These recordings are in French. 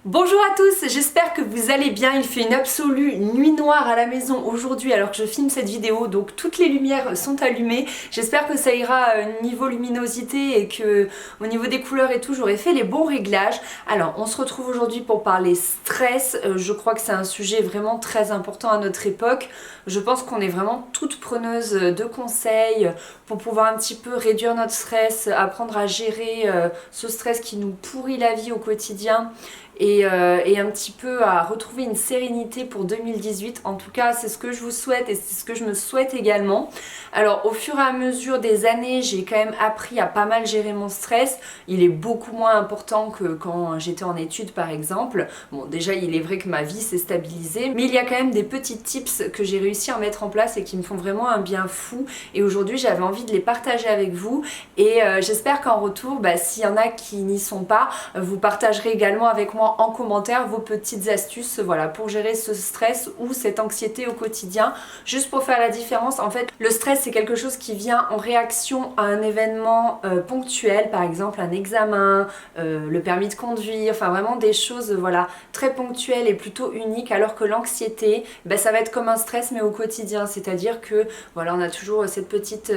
Bonjour à tous, j'espère que vous allez bien. Il fait une absolue nuit noire à la maison aujourd'hui alors que je filme cette vidéo, donc toutes les lumières sont allumées. J'espère que ça ira niveau luminosité et que au niveau des couleurs et tout, j'aurai fait les bons réglages. Alors, on se retrouve aujourd'hui pour parler stress. Je crois que c'est un sujet vraiment très important à notre époque. Je pense qu'on est vraiment toutes preneuses de conseils pour pouvoir un petit peu réduire notre stress, apprendre à gérer ce stress qui nous pourrit la vie au quotidien. Et un petit peu à retrouver une sérénité pour 2018. En tout cas, c'est ce que je vous souhaite et c'est ce que je me souhaite également. Alors, au fur et à mesure des années, j'ai quand même appris à pas mal gérer mon stress. Il est beaucoup moins important que quand j'étais en études, par exemple. Bon, déjà, il est vrai que ma vie s'est stabilisée, mais il y a quand même des petits tips que j'ai réussi à mettre en place et qui me font vraiment un bien fou. Et aujourd'hui, j'avais envie de les partager avec vous. Et j'espère qu'en retour, s'il y en a qui n'y sont pas, vous partagerez également avec moi en commentaire vos petites astuces, voilà, pour gérer ce stress ou cette anxiété au quotidien. Juste pour faire la différence, en fait, le stress c'est quelque chose qui vient en réaction à un événement ponctuel, par exemple un examen, le permis de conduire, enfin vraiment des choses voilà très ponctuelles et plutôt uniques, alors que l'anxiété, ça va être comme un stress mais au quotidien, c'est-à-dire que voilà, on a toujours cette petite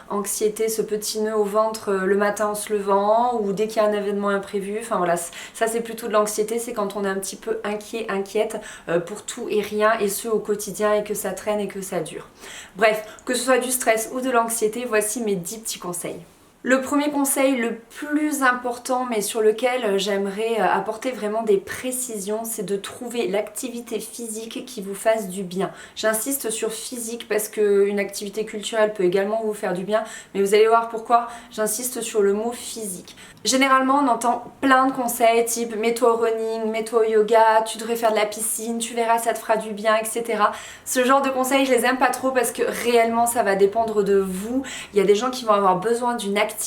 anxiété, ce petit nœud au ventre le matin en se levant ou dès qu'il y a un événement imprévu, enfin voilà, ça c'est plutôt de l'anxiété. C'est quand on est un petit peu inquiète pour tout et rien, et ce au quotidien, et que ça traîne et que ça dure. Bref, que ce soit du stress ou de l'anxiété, voici mes 10 petits conseils. Le premier conseil, le plus important, mais sur lequel j'aimerais apporter vraiment des précisions, c'est de trouver l'activité physique qui vous fasse du bien. J'insiste sur physique parce qu'une activité culturelle peut également vous faire du bien, mais vous allez voir pourquoi j'insiste sur le mot physique. Généralement, on entend plein de conseils type mets-toi au running, mets-toi au yoga, tu devrais faire de la piscine, tu verras, ça te fera du bien, etc. Ce genre de conseils, je les aime pas trop parce que réellement, ça va dépendre de vous. Il y a des gens qui vont avoir besoin d'une activité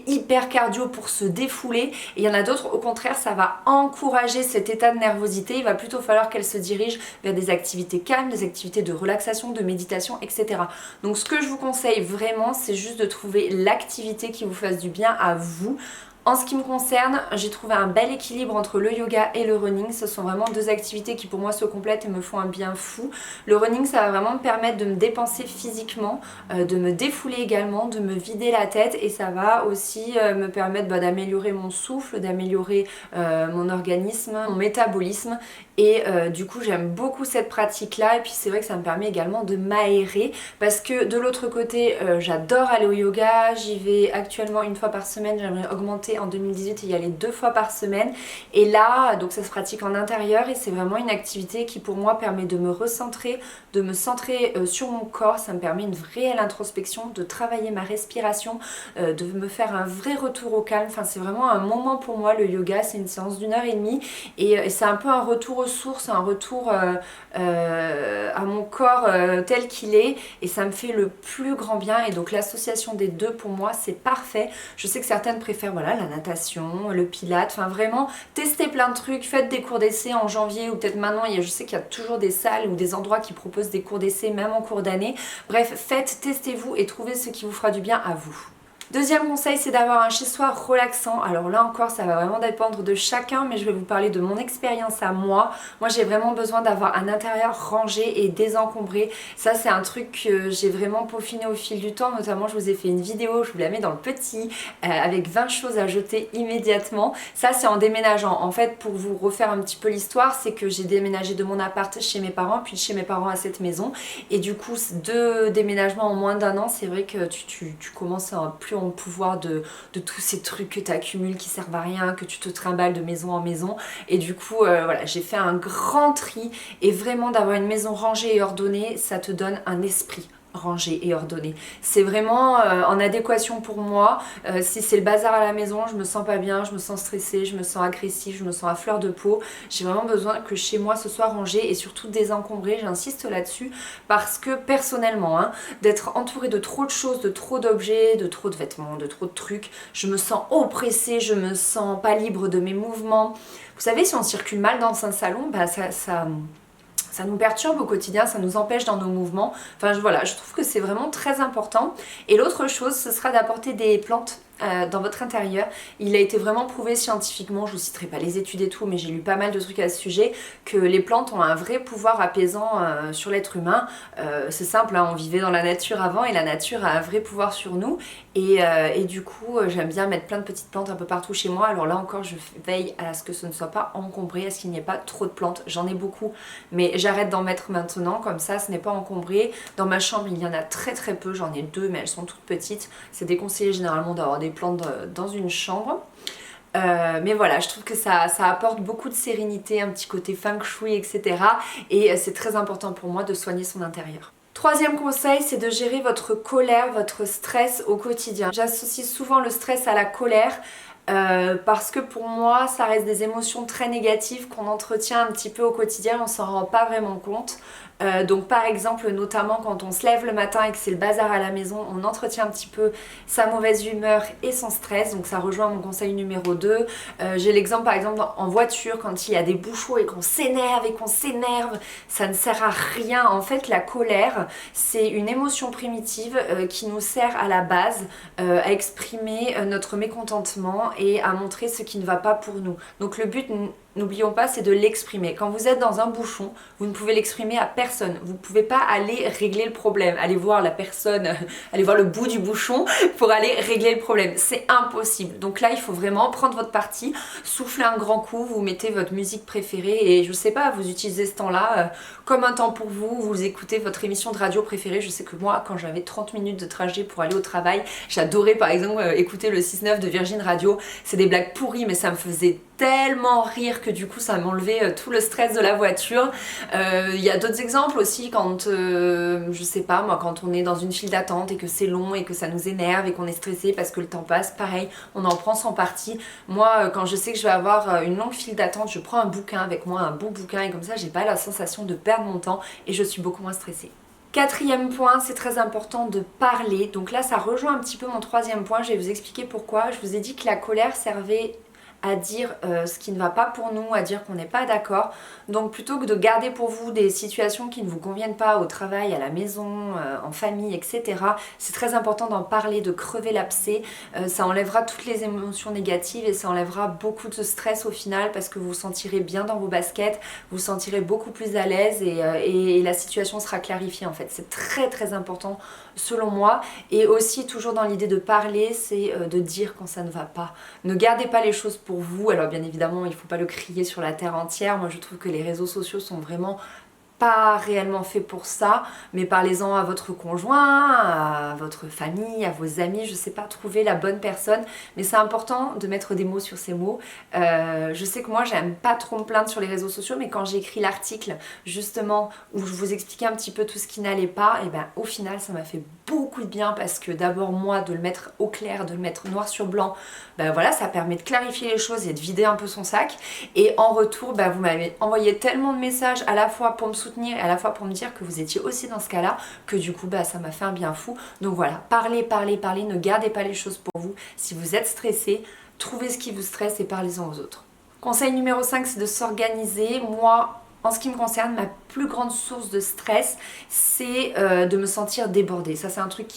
hyper cardio pour se défouler, et il y en a d'autres, au contraire, ça va encourager cet état de nervosité. Il va plutôt falloir qu'elles se dirigent vers des activités calmes, des activités de relaxation, de méditation, etc. Donc ce que je vous conseille vraiment, c'est juste de trouver l'activité qui vous fasse du bien à vous. En ce qui me concerne, j'ai trouvé un bel équilibre entre le yoga et le running. Ce sont vraiment deux activités qui pour moi se complètent et me font un bien fou. Le running, ça va vraiment me permettre de me dépenser physiquement, de me défouler également, de me vider la tête, et ça va aussi me permettre d'améliorer mon souffle, d'améliorer mon organisme, mon métabolisme. Et du coup, j'aime beaucoup cette pratique-là, et puis c'est vrai que ça me permet également de m'aérer parce que de l'autre côté, j'adore aller au yoga. J'y vais actuellement une fois par semaine. J'aimerais augmenter en 2018 et y aller 2 fois par semaine. Et là, donc ça se pratique en intérieur et c'est vraiment une activité qui pour moi permet de me recentrer, de me centrer sur mon corps. Ça me permet une réelle introspection, de travailler ma respiration, de me faire un vrai retour au calme. Enfin, c'est vraiment un moment pour moi, le yoga. C'est une séance d'1 h 30 et c'est un peu un retour aux sources, un retour à mon corps tel qu'il est, et ça me fait le plus grand bien. Et donc l'association des deux pour moi c'est parfait. Je sais que certaines préfèrent voilà, la natation, le pilate, enfin vraiment testez plein de trucs, faites des cours d'essai en janvier ou peut-être maintenant, je sais qu'il y a toujours des salles ou des endroits qui proposent des cours d'essai même en cours d'année. Bref, faites, testez-vous et trouvez ce qui vous fera du bien à vous. Deuxième conseil, c'est d'avoir un chez-soi relaxant. Alors là encore, ça va vraiment dépendre de chacun, mais je vais vous parler de mon expérience à moi. Moi, j'ai vraiment besoin d'avoir un intérieur rangé et désencombré. Ça, c'est un truc que j'ai vraiment peaufiné au fil du temps. Notamment, je vous ai fait une vidéo, je vous la mets dans le petit, avec 20 choses à jeter immédiatement. Ça, c'est en déménageant. En fait, pour vous refaire un petit peu l'histoire, c'est que j'ai déménagé de mon appart chez mes parents, puis de chez mes parents à cette maison. Et du coup, 2 déménagements en moins d'1 an, c'est vrai que tu commences à plus en pouvoir de tous ces trucs que tu accumules qui servent à rien, que tu te trimbales de maison en maison. Et du coup, voilà, j'ai fait un grand tri, et vraiment d'avoir une maison rangée et ordonnée, ça te donne un esprit rangé et ordonné. C'est vraiment en adéquation pour moi. Si c'est le bazar à la maison, je me sens pas bien, je me sens stressée, je me sens agressive, je me sens à fleur de peau. J'ai vraiment besoin que chez moi ce soit rangé et surtout désencombré. J'insiste là-dessus parce que personnellement, d'être entourée de trop de choses, de trop d'objets, de trop de vêtements, de trop de trucs, je me sens oppressée, je me sens pas libre de mes mouvements. Vous savez, si on circule mal dans un salon, ça nous perturbe au quotidien, ça nous empêche dans nos mouvements. Enfin voilà, je trouve que c'est vraiment très important. Et l'autre chose, ce sera d'apporter des plantes dans votre intérieur. Il a été vraiment prouvé scientifiquement, je vous citerai pas les études et tout, mais j'ai lu pas mal de trucs à ce sujet, que les plantes ont un vrai pouvoir apaisant sur l'être humain. C'est simple, hein, on vivait dans la nature avant et la nature a un vrai pouvoir sur nous. Et du coup, j'aime bien mettre plein de petites plantes un peu partout chez moi. Alors là encore, je veille à ce que ce ne soit pas encombré, à ce qu'il n'y ait pas trop de plantes. J'en ai beaucoup, mais j'arrête d'en mettre maintenant, comme ça ce n'est pas encombré. Dans ma chambre, il y en a très très peu, j'en ai 2, mais elles sont toutes petites. C'est déconseillé généralement d'avoir des plantes dans une chambre. Mais voilà, je trouve que ça apporte beaucoup de sérénité, un petit côté feng shui, etc. Et c'est très important pour moi de soigner son intérieur. Troisième conseil, c'est de gérer votre colère, votre stress au quotidien. J'associe souvent le stress à la colère. Parce que pour moi ça reste des émotions très négatives qu'on entretient un petit peu au quotidien, on s'en rend pas vraiment compte. Donc par exemple, notamment quand on se lève le matin et que c'est le bazar à la maison, on entretient un petit peu sa mauvaise humeur et son stress, donc ça rejoint mon conseil numéro 2. J'ai l'exemple par exemple en voiture, quand il y a des bouchons et qu'on s'énerve, ça ne sert à rien. En fait, la colère, c'est une émotion primitive qui nous sert à la base à exprimer notre mécontentement et à montrer ce qui ne va pas pour nous. Donc le but, n'oublions pas, c'est de l'exprimer. Quand vous êtes dans un bouchon, vous ne pouvez l'exprimer à personne. Vous ne pouvez pas aller régler le problème, aller voir la personne, aller voir le bout du bouchon pour aller régler le problème. C'est impossible. Donc là, il faut vraiment prendre votre parti, souffler un grand coup, vous mettez votre musique préférée et je sais pas, vous utilisez ce temps-là comme un temps pour vous, vous écoutez votre émission de radio préférée. Je sais que moi, quand j'avais 30 minutes de trajet pour aller au travail, j'adorais par exemple écouter le 6-9 de Virgin Radio. C'est des blagues pourries, mais ça me faisait tellement rire que du coup ça m'enlevait tout le stress de la voiture. Il y a d'autres exemples aussi quand, je sais pas moi, quand on est dans une file d'attente et que c'est long et que ça nous énerve et qu'on est stressé parce que le temps passe, pareil, on en prend son parti. Moi, quand je sais que je vais avoir une longue file d'attente, je prends un bouquin avec moi, un bon bouquin, et comme ça j'ai pas la sensation de perdre mon temps et je suis beaucoup moins stressée. Quatrième point, c'est très important de parler. Donc là, ça rejoint un petit peu mon troisième point. Je vais vous expliquer pourquoi. Je vous ai dit que la colère servait à dire ce qui ne va pas pour nous, à dire qu'on n'est pas d'accord. Donc plutôt que de garder pour vous des situations qui ne vous conviennent pas au travail, à la maison, en famille, etc., c'est très important d'en parler, de crever l'abcès. Ça enlèvera toutes les émotions négatives et ça enlèvera beaucoup de stress au final parce que vous vous sentirez bien dans vos baskets, vous vous sentirez beaucoup plus à l'aise et la situation sera clarifiée en fait. C'est très très important selon moi. Et aussi toujours dans l'idée de parler, c'est de dire quand ça ne va pas. Ne gardez pas les choses pour vous. Alors bien évidemment, il ne faut pas le crier sur la terre entière. Moi je trouve que les réseaux sociaux sont vraiment pas réellement fait pour ça, mais parlez-en à votre conjoint, à votre famille, à vos amis, je sais pas, trouver la bonne personne, mais c'est important de mettre des mots sur ces mots. Je sais que moi j'aime pas trop me plaindre sur les réseaux sociaux, mais quand j'ai écrit l'article justement où je vous expliquais un petit peu tout ce qui n'allait pas, et ben au final ça m'a fait beaucoup de bien parce que d'abord moi de le mettre au clair, de le mettre noir sur blanc, ben voilà, ça permet de clarifier les choses et de vider un peu son sac, et en retour ben vous m'avez envoyé tellement de messages à la fois pour me soutenir et à la fois pour me dire que vous étiez aussi dans ce cas-là, que du coup bah, ça m'a fait un bien fou. Donc voilà, parlez, ne gardez pas les choses pour vous. Si vous êtes stressé, trouvez ce qui vous stresse et parlez-en aux autres. Conseil numéro 5, c'est de s'organiser. Moi, en ce qui me concerne, ma plus grande source de stress, c'est de me sentir débordée. Ça, c'est un truc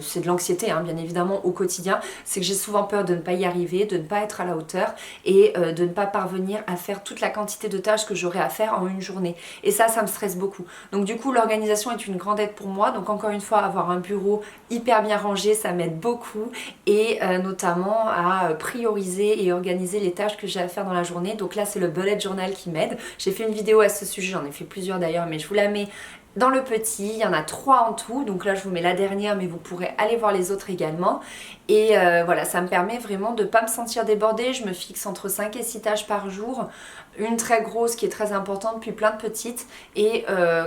c'est de l'anxiété, hein, bien évidemment, au quotidien. C'est que j'ai souvent peur de ne pas y arriver, de ne pas être à la hauteur et de ne pas parvenir à faire toute la quantité de tâches que j'aurais à faire en une journée. Et ça me stresse beaucoup. Donc du coup, l'organisation est une grande aide pour moi. Donc encore une fois, avoir un bureau hyper bien rangé, ça m'aide beaucoup. Et notamment à prioriser et organiser les tâches que j'ai à faire dans la journée. Donc là, c'est le bullet journal qui m'aide. J'ai fait une vidéo à ce sujet, j'en ai fait plusieurs d'ailleurs, mais je vous la mets dans le petit, il y en a 3 en tout, donc là je vous mets la dernière, mais vous pourrez aller voir les autres également. Et voilà, ça me permet vraiment de ne pas me sentir débordée. Je me fixe entre 5 et 6 tâches par jour, une très grosse qui est très importante, puis plein de petites. Et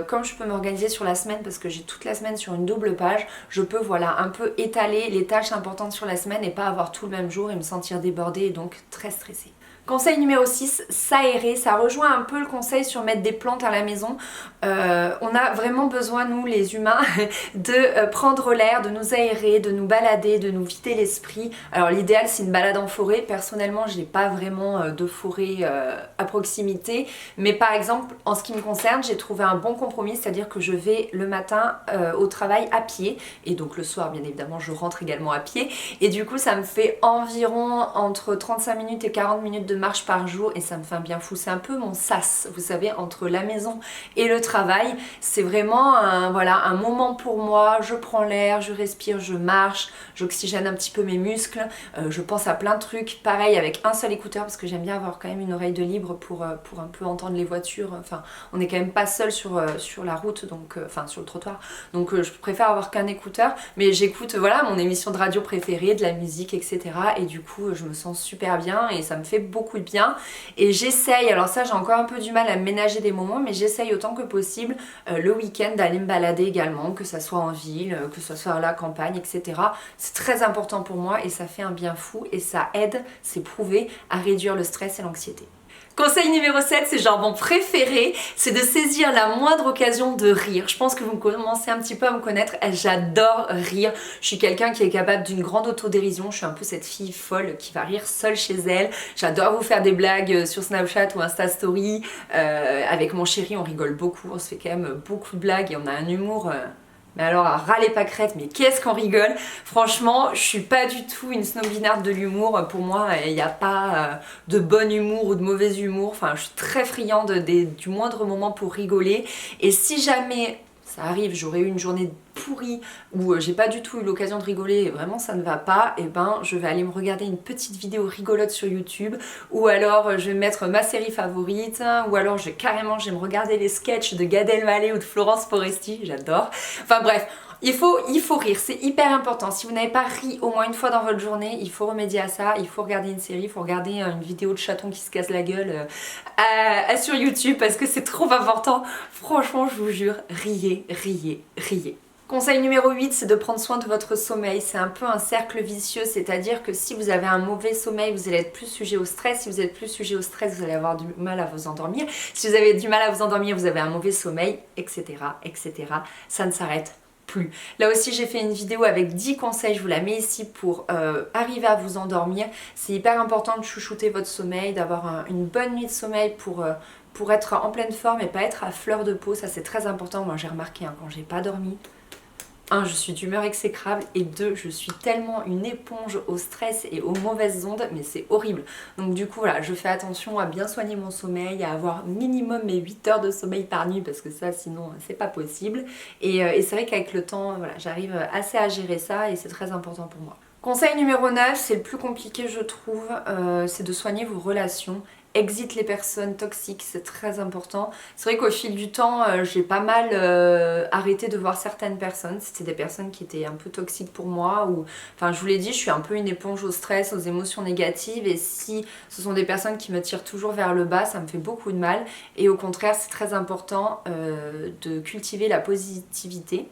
comme je peux m'organiser sur la semaine, parce que j'ai toute la semaine sur une double page, je peux voilà un peu étaler les tâches importantes sur la semaine et pas avoir tout le même jour et me sentir débordée et donc très stressée. Conseil numéro 6, s'aérer. Ça rejoint un peu le conseil sur mettre des plantes à la maison. On a vraiment besoin, nous les humains, de prendre l'air, de nous aérer, de nous balader, de nous vider l'esprit. Alors l'idéal c'est une balade en forêt. Personnellement je n'ai pas vraiment de forêt à proximité. Mais par exemple en ce qui me concerne j'ai trouvé un bon compromis. C'est-à-dire que je vais le matin au travail à pied. Et donc le soir bien évidemment je rentre également à pied. Et du coup ça me fait environ entre 35 minutes et 40 minutes de marche par jour. Et ça me fait un bien fou. C'est un peu mon sas, vous savez, entre la maison et le travail. C'est vraiment un moment pour moi. Je prends l'air, je respire, je marche, j'oxygène un petit peu mes muscles, je pense à plein de trucs. Pareil avec un seul écouteur parce que j'aime bien avoir quand même une oreille de libre pour un peu entendre les voitures. Enfin, on n'est quand même pas seul sur la route, donc enfin sur le trottoir. Donc je préfère avoir qu'un écouteur, mais j'écoute voilà mon émission de radio préférée, de la musique, etc. Et du coup je me sens super bien et ça me fait beaucoup de bien. Et j'essaye, alors ça j'ai encore un peu du mal à ménager des moments, mais j'essaye autant que possible le week-end d'aller me balader également, que ça soit en ville, que ça soit à la campagne, etc. C'est très important pour moi et ça fait un bien fou et ça aide, c'est prouvé, à réduire le stress et l'anxiété. Conseil numéro 7, c'est genre mon préféré, c'est de saisir la moindre occasion de rire. Je pense que vous commencez un petit peu à me connaître, j'adore rire. Je suis quelqu'un qui est capable d'une grande autodérision, je suis un peu cette fille folle qui va rire seule chez elle. J'adore vous faire des blagues sur Snapchat ou Insta Story. Avec mon chéri, on rigole beaucoup, on se fait quand même beaucoup de blagues et on a un humour... Mais alors à ras les pâquerettes, mais qu'est-ce qu'on rigole. Franchement, je suis pas du tout une snobinarde de l'humour. Pour moi, il n'y a pas de bon humour ou de mauvais humour. Enfin, je suis très friande du moindre moment pour rigoler. Et si jamais ça arrive, j'aurais eu une journée pourrie où j'ai pas du tout eu l'occasion de rigoler et vraiment ça ne va pas, et ben je vais aller me regarder une petite vidéo rigolote sur YouTube, ou alors je vais mettre ma série favorite, ou alors je vais me regarder les sketchs de Gad Elmaleh ou de Florence Foresti, j'adore. Enfin bref, il faut rire, c'est hyper important. Si vous n'avez pas ri au moins une fois dans votre journée, il faut remédier à ça, il faut regarder une série, il faut regarder une vidéo de chaton qui se casse la gueule sur YouTube parce que c'est trop important. Franchement, je vous jure, riez, riez, riez. Conseil numéro 8, c'est de prendre soin de votre sommeil. C'est un peu un cercle vicieux, c'est-à-dire que si vous avez un mauvais sommeil, vous allez être plus sujet au stress. Si vous êtes plus sujet au stress, vous allez avoir du mal à vous endormir. Si vous avez du mal à vous endormir, vous avez un mauvais sommeil, etc., etc. Ça ne s'arrête plus. Là aussi j'ai fait une vidéo avec 10 conseils, je vous la mets ici pour arriver à vous endormir. C'est hyper important de chouchouter votre sommeil, d'avoir une bonne nuit de sommeil pour être en pleine forme et pas être à fleur de peau. Ça c'est très important. Moi j'ai remarqué quand j'ai pas dormi, 1, je suis d'humeur exécrable, et 2, je suis tellement une éponge au stress et aux mauvaises ondes, mais c'est horrible. Donc du coup voilà, je fais attention à bien soigner mon sommeil, à avoir minimum mes 8 heures de sommeil par nuit, parce que ça sinon c'est pas possible. Et c'est vrai qu'avec le temps, voilà, j'arrive assez à gérer ça et c'est très important pour moi. Conseil numéro 9, c'est le plus compliqué je trouve, c'est de soigner vos relations. Exit les personnes toxiques, c'est très important. C'est vrai qu'au fil du temps, j'ai pas mal arrêté de voir certaines personnes. C'était des personnes qui étaient un peu toxiques pour moi. Enfin, je vous l'ai dit, je suis un peu une éponge au stress, aux émotions négatives. Et si ce sont des personnes qui me tirent toujours vers le bas, ça me fait beaucoup de mal. Et au contraire, c'est très important de cultiver la positivité.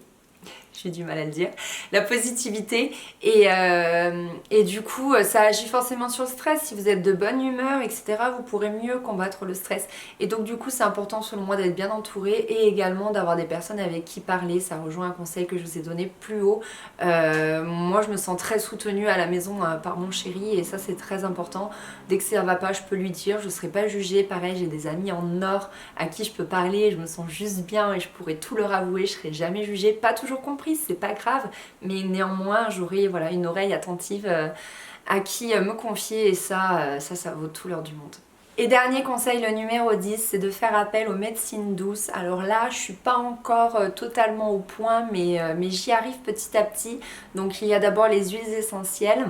J'ai du mal à le dire, la positivité, et du coup ça agit forcément sur le stress. Si vous êtes de bonne humeur, etc., vous pourrez mieux combattre le stress. Et donc du coup c'est important selon moi d'être bien entouré et également d'avoir des personnes avec qui parler. Ça rejoint un conseil que je vous ai donné plus haut. Moi je me sens très soutenue à la maison par mon chéri, et ça c'est très important. Dès que ça va pas, je peux lui dire, je ne serai pas jugée. Pareil, j'ai des amis en or à qui je peux parler, je me sens juste bien et je pourrais tout leur avouer, je serai jamais jugée, pas toujours comprise, c'est pas grave, mais néanmoins j'aurai voilà, une oreille attentive à qui me confier, et ça vaut tout l'or du monde. Et dernier conseil, le numéro 10, c'est de faire appel aux médecines douces. Alors là, je suis pas encore totalement au point, mais j'y arrive petit à petit. Donc il y a d'abord les huiles essentielles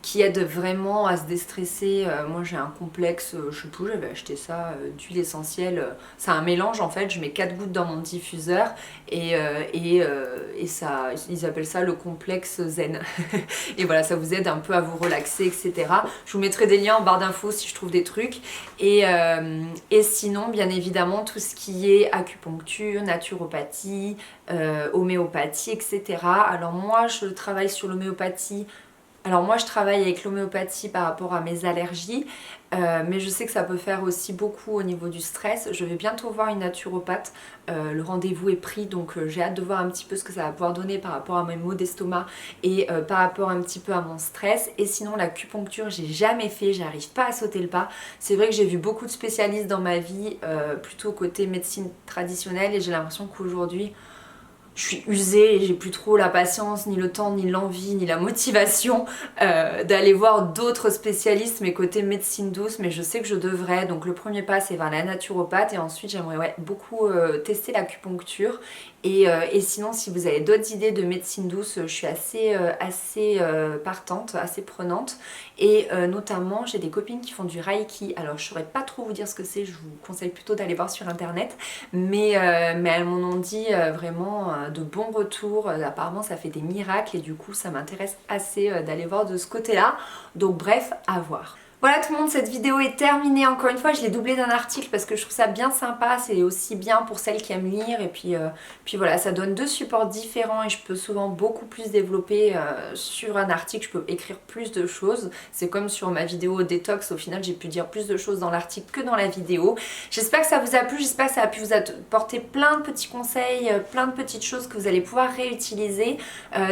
qui aident vraiment à se déstresser. Moi j'ai un complexe, je sais plus, j'avais acheté ça, d'huile essentielle. C'est un mélange en fait, je mets 4 gouttes dans mon diffuseur et ça, ils appellent ça le complexe zen. Et voilà, ça vous aide un peu à vous relaxer, etc. Je vous mettrai des liens en barre d'infos si je trouve des trucs. Et sinon, bien évidemment, tout ce qui est acupuncture, naturopathie, homéopathie, etc. Alors moi, je travaille sur l'homéopathie. Alors moi je travaille avec l'homéopathie par rapport à mes allergies. mais je sais que ça peut faire aussi beaucoup au niveau du stress. Je vais bientôt voir une naturopathe, le rendez-vous est pris, donc j'ai hâte de voir un petit peu ce que ça va pouvoir donner par rapport à mes maux d'estomac et par rapport un petit peu à mon stress. Et sinon l'acupuncture j'ai jamais fait, j'arrive pas à sauter le pas. C'est vrai que j'ai vu beaucoup de spécialistes dans ma vie, plutôt côté médecine traditionnelle, et j'ai l'impression qu'aujourd'hui je suis usée et j'ai plus trop la patience, ni le temps, ni l'envie, ni la motivation d'aller voir d'autres spécialistes, mais côté médecine douce, mais je sais que je devrais. Donc le premier pas c'est vers la naturopathe, et ensuite j'aimerais beaucoup tester l'acupuncture. Et sinon, si vous avez d'autres idées de médecine douce, je suis assez partante, assez prenante. Et notamment, j'ai des copines qui font du Reiki. Alors, je saurais pas trop vous dire ce que c'est, je vous conseille plutôt d'aller voir sur internet. Mais elles m'en ont dit vraiment de bons retours. Apparemment, ça fait des miracles, et du coup, ça m'intéresse assez d'aller voir de ce côté-là. Donc, bref, à voir. Voilà tout le monde, cette vidéo est terminée. Encore une fois, je l'ai doublée d'un article parce que je trouve ça bien sympa. C'est aussi bien pour celles qui aiment lire. Et puis voilà, ça donne deux supports différents et je peux souvent beaucoup plus développer sur un article. Je peux écrire plus de choses. C'est comme sur ma vidéo détox. Au final, j'ai pu dire plus de choses dans l'article que dans la vidéo. J'espère que ça vous a plu. J'espère que ça a pu vous apporter plein de petits conseils, plein de petites choses que vous allez pouvoir réutiliser.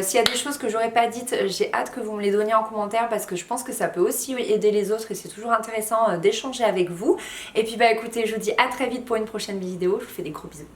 S'il y a des choses que j'aurais pas dites, j'ai hâte que vous me les donniez en commentaire parce que je pense que ça peut aussi aider les autres et c'est toujours intéressant d'échanger avec vous. Et puis bah écoutez, je vous dis à très vite pour une prochaine vidéo. Je vous fais des gros bisous.